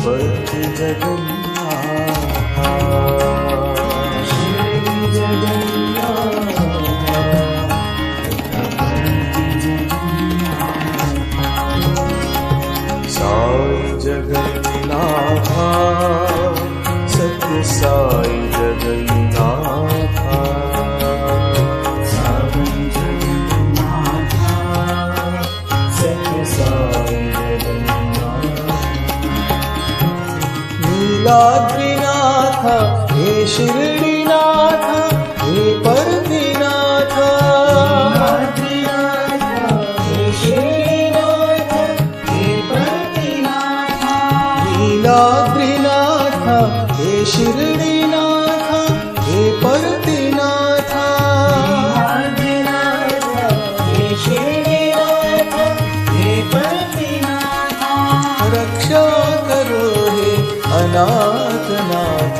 पुटपति जगन्नाथ श्री जगन्नाथ साई जगन्नाथ सत्य साई जगन्नाथ साई जगन्नाथ सत्य साई नीलाद्रिनाथ हे शिरडीनाथ हे परमनाथ नीलाद्रिनाथ हे शिरडीनाथ हे परमनाथ नीलाद्रिनाथ हे शिरडीनाथ हे परमनाथ नीलाद्रिनाथ हे शिरडीनाथ हे परमनाथ रक्षा करो हे अनाथ नाथ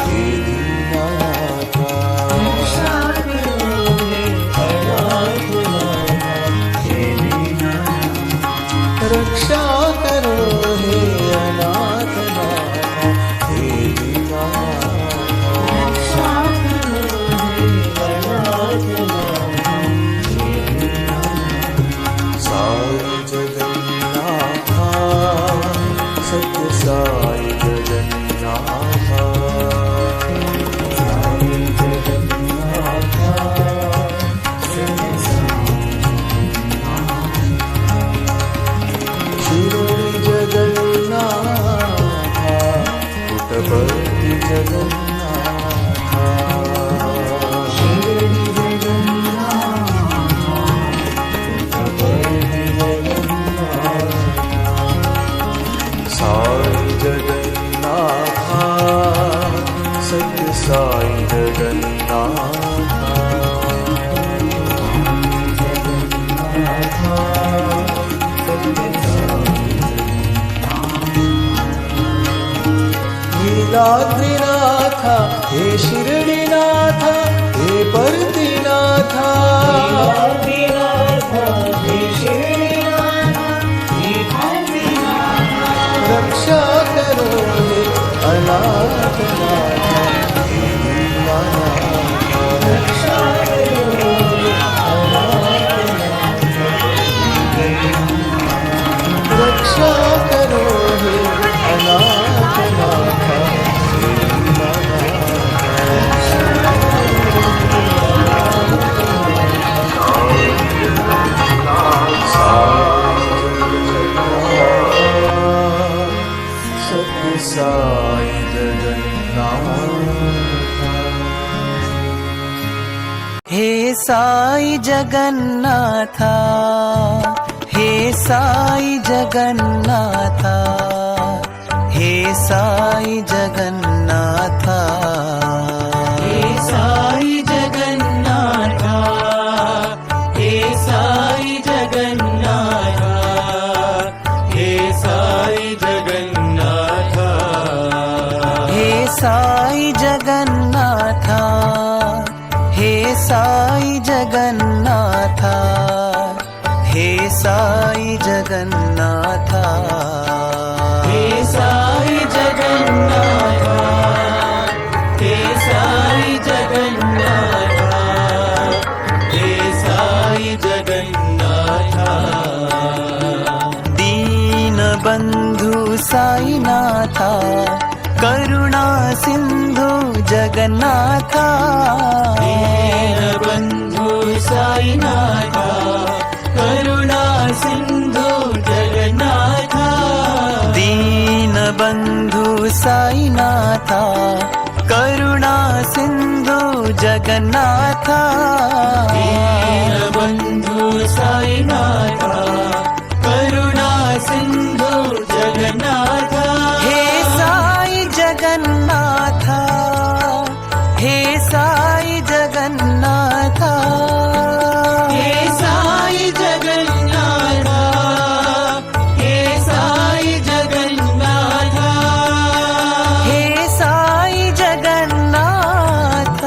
हे दीनानाथ रक्षा करो हे अनाथ नाथ हे दीनानाथ रक्षा करो हे अनाथ नाथ हे दीनानाथ रक्षा करो हे अनाथ नाथ हे दीनानाथ साई जगन्नाथ सत्य साई जगन्नाथ साई जगन्नाथ सत्य साई शिरोडी जगन्नाथ पुटपति जगन्नाथ शिरोडी जगन्नाथ पुटपति जगन्नाथ साई जगन्नाथ सत्य साई जगन्नाथ नीलाद्रिनाथ हे शिरडीनाथ हे परमनाथ नीलाद्रिनाथ हे शिरडीनाथ हे परमनाथ रक्षा करो हे अनाथ नाथ हे दीनानाथ रक्षा करो हे अनाथ नाथ हे दीनानाथ रक्षा करो हे अनाथ नाथ हे सत्य साई जगन्नाथ हे साई जगन्नाथ हे साई जगन्नाथ हे साई जगन्नाथ हे साई जगन्नाथ हे साई जगन्नाथ हे साई जगन्नाथ हे साई जगन्नाथ हे साई जगन्नाथ हे साई जगन्नाथ हे साई जगन्नाथ हे साई जगन्नाथ हे साई जगन्नाथ दीन बंधु साईनाथ करुणा सिंधु जगन्नाथ दीन बंधु साईनाथ करुणा सिंधु जगन्नाथ दीन बंधु साईनाथ करुणा सिंधु जगन्नाथ दीन बंधु साईनाथ करुणा सिंधु जगन्नाथ हे साई जगन्नाथ हे साई जगन्नाथ हे साई जगन्नाथ हे साई जगन्नाथ हे साई जगन्नाथ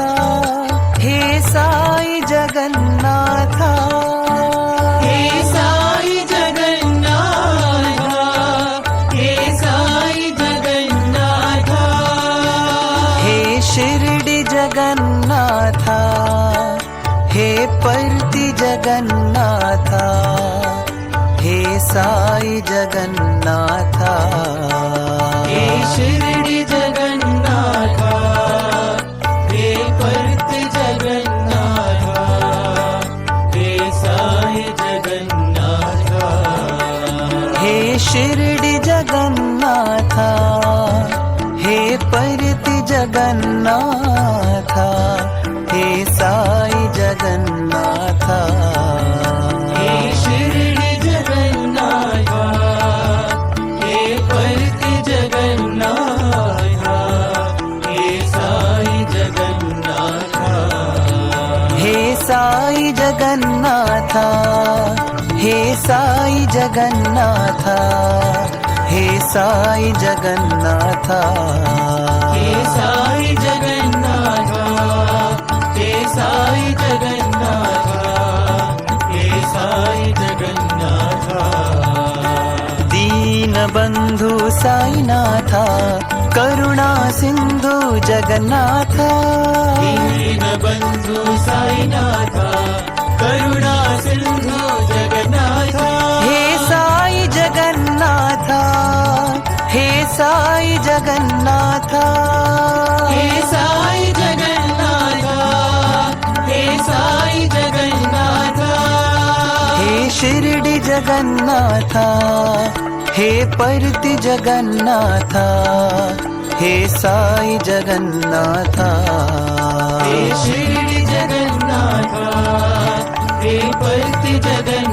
हे साई जगन्नाथ हे साई जगन्नाथा हे साई जगन्नाथा हे शिरडी जगन्नाथा हे परत जगन्नाथा हे साई जगन्नाथा हे शिरडी जगन्नाथा हे परत जगन्नाथा हे साई जगन्नाथा हे शिरडी जगन्नाथा हे परत जगन्नाथा हे साई जगन्नाथा हे साई जगन्नाथा हे साई जगन्नाथा हे साई जगन्नाथा हे साई जगन्नाथा हे साई जगन्नाथा हे साई जगन्नाथा दीनबन्धु साईनाथा करुणा सिन्धु जगन्नाथा दीनबन्धु साईनाथा करुणा सिन्धु जगन्नाथा हे साई जगन्नाथा हे साई जगन्नाथा हे साई जगन्नाथा हे साई जगन्नाथा हे शिरडी जगन्नाथा हे परति जगन्नाथा हे साई जगन्नाथा हे शिरडी जगन्नाथा हे परत जगन्नाथा